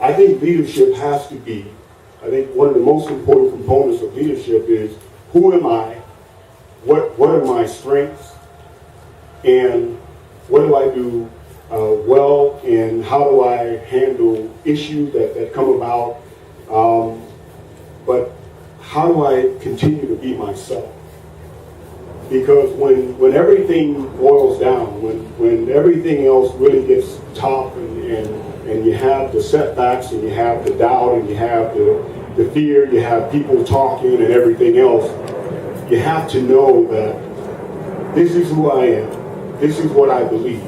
I think leadership has to be, I think one of the most important components of leadership is who am I, what are my strengths, and what do I do well, and how do I handle issues that come about, but how do I continue to be myself? Because when everything boils down, when everything else really gets tough and you have the setbacks and you have the doubt and you have the fear, you have people talking and everything else, you have to know that this is who I am, this is what I believe,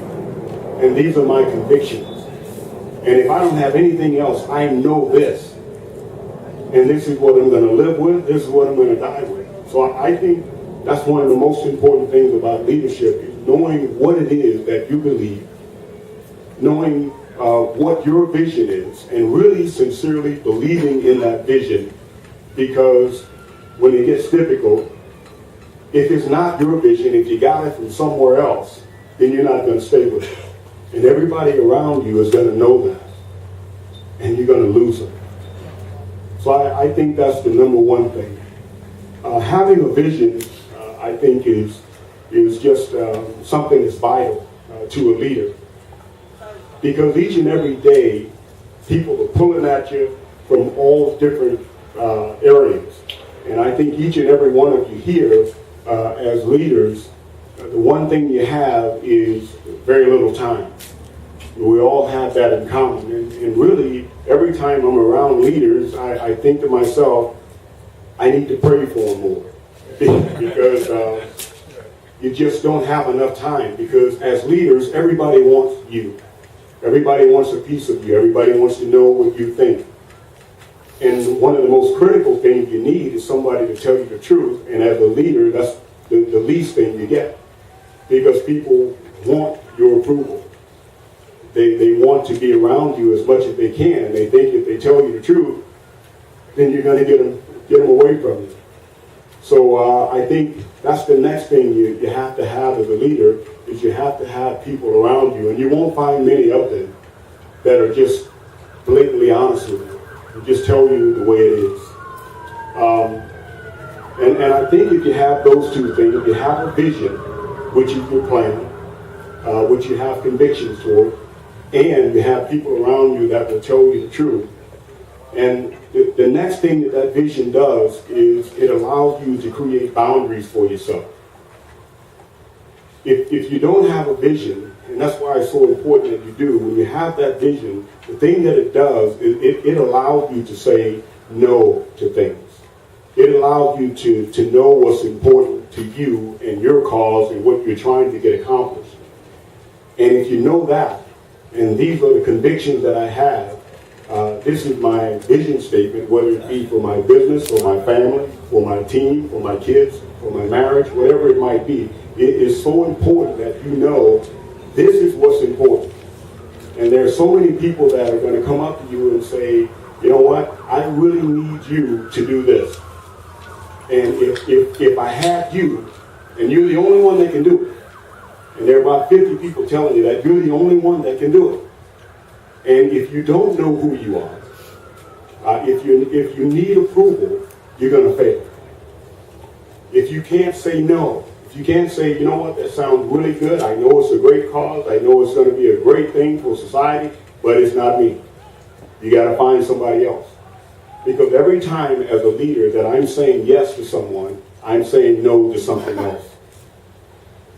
and these are my convictions. And if I don't have anything else, I know this. And this is what I'm going to live with, this is what I'm going to die with. So I think that's one of the most important things about leadership, is knowing what it is that you believe, knowing what your vision is, and really sincerely believing in that vision. Because when it gets difficult, if it's not your vision, if you got it from somewhere else, then you're not going to stay with it. And everybody around you is going to know that. And you're going to lose them. So I think that's the number one thing. Having a vision, I think, is just something that's vital to a leader. Because each and every day, people are pulling at you from all different areas. And I think each and every one of you here, as leaders, the one thing you have is very little time. We all have that in common. And really, every time I'm around leaders, I think to myself, I need to pray for them more. Because you just don't have enough time. Because as leaders, everybody wants you. Everybody wants a piece of you. Everybody wants to know what you think. And one of the most critical things you need is somebody to tell you the truth. And as a leader, that's the least thing you get. Because people want your approval. They want to be around you as much as they can. They think if they tell you the truth, then you're going to get them away from you. So I think that's the next thing you have to have as a leader, is you have to have people around you. And you won't find many of them that are just blatantly honest with you and just tell you the way it is. And I think if you have those two things, if you have a vision, which is your plan, which you have convictions toward, and you have people around you that will tell you the truth. And the next thing that vision does is it allows you to create boundaries for yourself. If you don't have a vision, and that's why it's so important that you do, when you have that vision, the thing that it does is it allows you to say no to things. It allows you to know what's important to you and your cause and what you're trying to get accomplished. And if you know that, and these are the convictions that I have, this is my vision statement, whether it be for my business, for my family, for my team, for my kids, for my marriage, whatever it might be. It is so important that you know this is what's important. And there are so many people that are going to come up to you and say, you know what, I really need you to do this. And if I have you, and you're the only one that can do it, and there are about 50 people telling you that you're the only one that can do it. And if you don't know who you are, if you need approval, you're going to fail. If you can't say no, if you can't say, you know what, that sounds really good, I know it's a great cause, I know it's going to be a great thing for society, but it's not me. You got to find somebody else. Because every time as a leader that I'm saying yes to someone, I'm saying no to something else.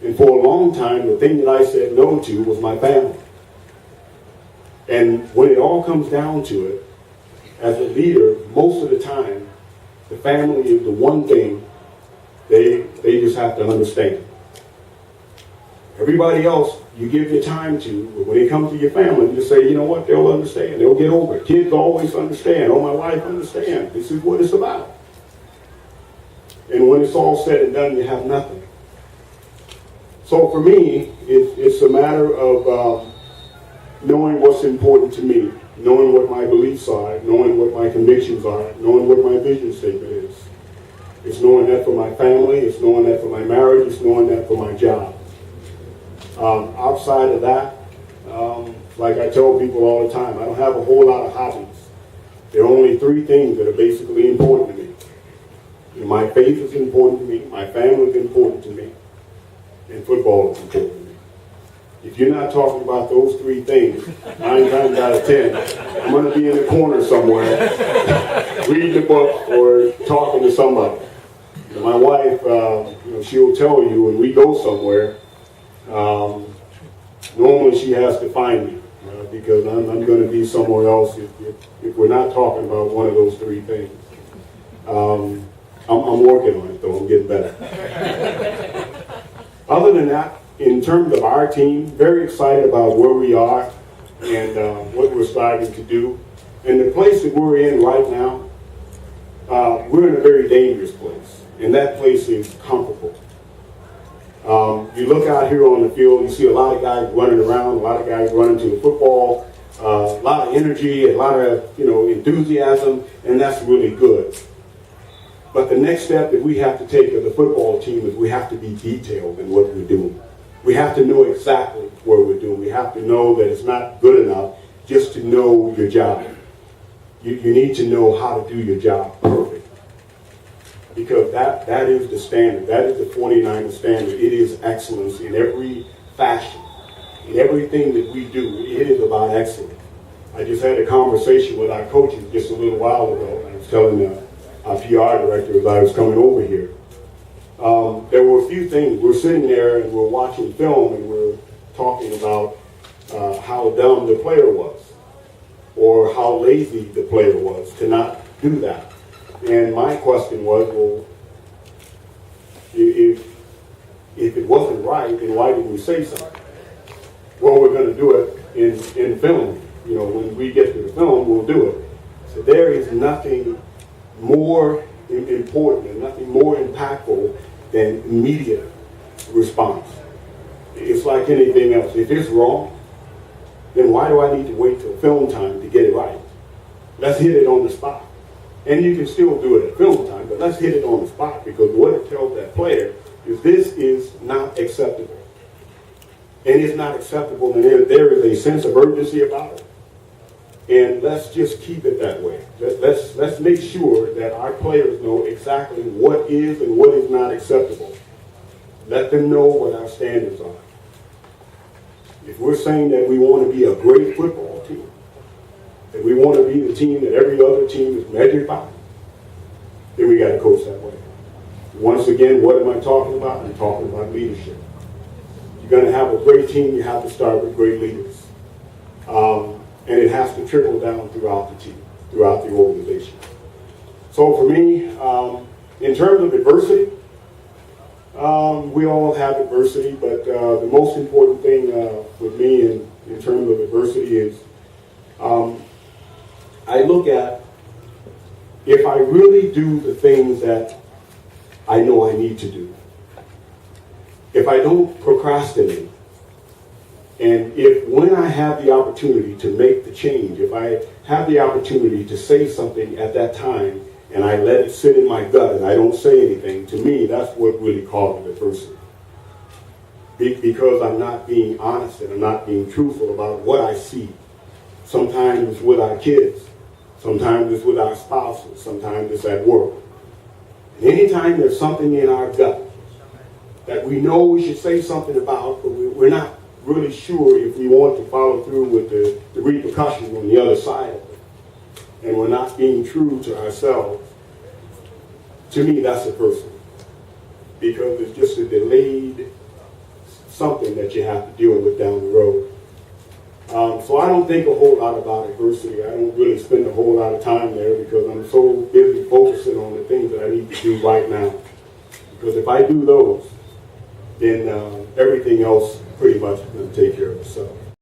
And for a long time, the thing that I said no to was my family. And when it all comes down to it, as a leader, most of the time, the family is the one thing they just have to understand. Everybody else, you give your time to, but when it comes to your family, you just say, you know what, they'll understand. They'll get over it. Kids always understand. Oh, my wife understands. This is what it's about. And when it's all said and done, you have nothing. So for me, it's a matter of knowing what's important to me, knowing what my beliefs are, knowing what my convictions are, knowing what my vision statement is. It's knowing that for my family, it's knowing that for my marriage, it's knowing that for my job. Outside of that, like I tell people all the time, I don't have a whole lot of hobbies. There are only three things that are basically important to me. My faith is important to me, my family is important to me, and football is important to me. If you're not talking about those three things, 9 times out of 10, I'm going to be in the corner somewhere, reading a book or talking to somebody. My wife, she'll tell you when we go somewhere, normally she has to find me because I'm going to be somewhere else if we're not talking about one of those three things. I'm working on it, though. I'm getting better. Other than that, in terms of our team, very excited about where we are and what we're striving to do. And the place that we're in right now, we're in a very dangerous place. And that place is comfortable. You look out here on the field, you see a lot of guys running around, a lot of guys running to the football, a lot of energy, a lot of enthusiasm, and that's really good. But the next step that we have to take as a football team is we have to be detailed in what we're doing. We have to know exactly what we're doing. We have to know that it's not good enough just to know your job. You need to know how to do your job perfect. Because that is the standard. That is the 49er standard. It is excellence in every fashion. In everything that we do, it is about excellence. I just had a conversation with our coaches just a little while ago. I was telling our PR director as I was coming over here. There were a few things. We're sitting there and we're watching film and we're talking about how dumb the player was or how lazy the player was to not do that. And my question was, well, if it wasn't right, then why didn't we say something? Well, we're going to do it in film. When we get to the film, we'll do it. So there is nothing more important and nothing more impactful than immediate response. It's like anything else. If it's wrong, then why do I need to wait till film time to get it right? Let's hit it on the spot. And you can still do it at film time, but let's hit it on the spot because what it tells that player is this is not acceptable. And it's not acceptable, and there is a sense of urgency about it. And let's just keep it that way. Let's make sure that our players know exactly what is and what is not acceptable. Let them know what our standards are. If we're saying that we want to be a great football team, that we want to be the team that every other team is measured by, then we got to coach that way. Once again, what am I talking about? I'm talking about leadership. You're going to have a great team, you have to start with great leaders. And it has to trickle down throughout the team, throughout the organization. So for me, in terms of adversity, we all have adversity, but the most important thing with me in terms of adversity is I look at if I really do the things that I know I need to do, if I don't procrastinate, and if when I have the opportunity to make the change, if I have the opportunity to say something at that time and I let it sit in my gut and I don't say anything, to me that's what really causes adversity. Because I'm not being honest and I'm not being truthful about what I see. Sometimes it's with our kids, sometimes it's with our spouses, sometimes it's at work. And anytime there's something in our gut that we know we should say something about, but we're not really sure if we want to follow through with the repercussions on the other side of it, and we're not being true to ourselves, to me that's adversity. Because it's just a delayed something that you have to deal with down the road. So I don't think a whole lot about adversity. I don't really spend a whole lot of time there because I'm so busy focusing on the things that I need to do right now. Because if I do those, then everything else pretty much is going to take care of itself.